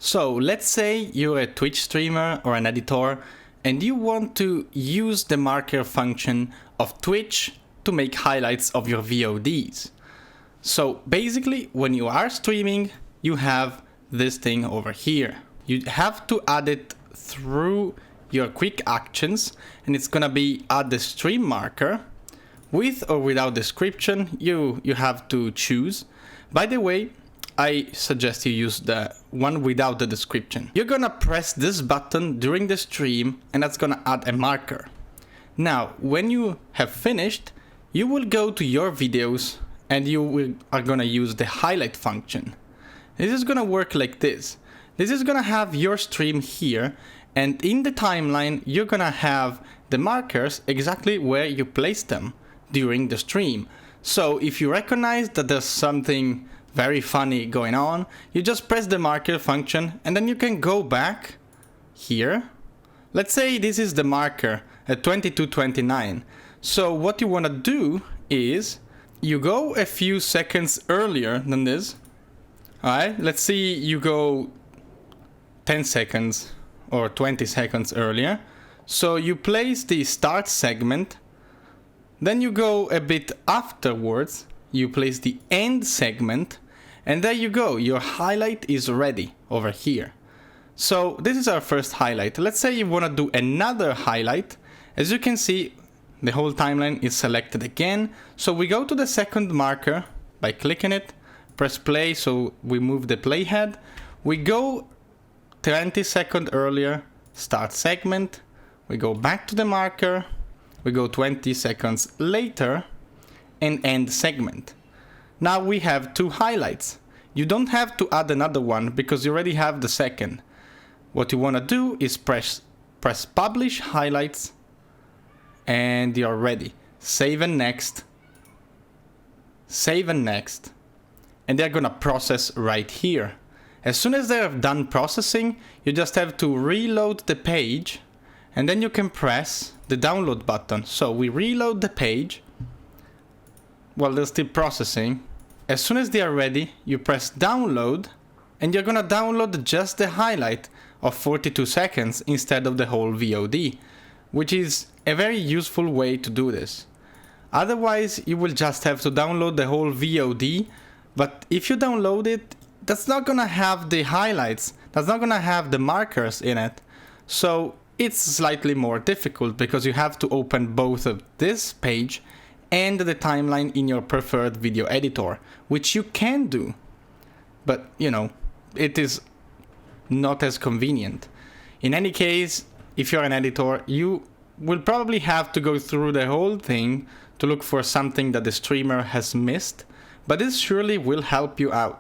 So let's say you're a Twitch streamer or an editor and you want to use the marker function of Twitch to make highlights of your VODs. So basically when you are streaming, you have this thing over here. You have to add it through your quick actions, and it's gonna be add the stream marker. With or without description, you have to choose. By the way, I suggest you use the one without the description. You're gonna press this button during the stream and that's gonna add a marker. Now, when you have finished, you will go to your videos and are gonna use the highlight function. This is gonna work like this. This is gonna have your stream here, and in the timeline, you're gonna have the markers exactly where you place them during the stream. So if you recognize that there's something very funny going on, you just press the marker function and then you can go back here. Let's say this is the marker at 22:29. So what you want to do is you go a few seconds earlier than this. Alright, let's see, you go 10 seconds or 20 seconds earlier. So you place the start segment, then you go a bit afterwards, you place the end segment, and there you go, your highlight is ready over here. So this is our first highlight. Let's say you want to do another highlight. As you can see, the whole timeline is selected again. So we go to the second marker by clicking it, press play, so we move the playhead. We go 20 seconds earlier, start segment. We go back to the marker. We go 20 seconds later and end segment. Now we have two highlights. You don't have to add another one because you already have the second. What you want to do is press publish highlights and you're ready. Save and next. Save and next. And they're gonna process right here. As soon as they're done processing, you just have to reload the page and then you can press the download button. So we reload the page while they're still processing. As soon as they are ready, you press download and you're gonna download just the highlight of 42 seconds instead of the whole VOD, which is a very useful way to do this. Otherwise, you will just have to download the whole VOD, but if you download it, that's not gonna have the highlights, that's not gonna have the markers in it. So it's slightly more difficult because you have to open both of this page and the timeline in your preferred video editor, which you can do, but you know, it is not as convenient. In any case, if you're an editor, you will probably have to go through the whole thing to look for something that the streamer has missed, but this surely will help you out.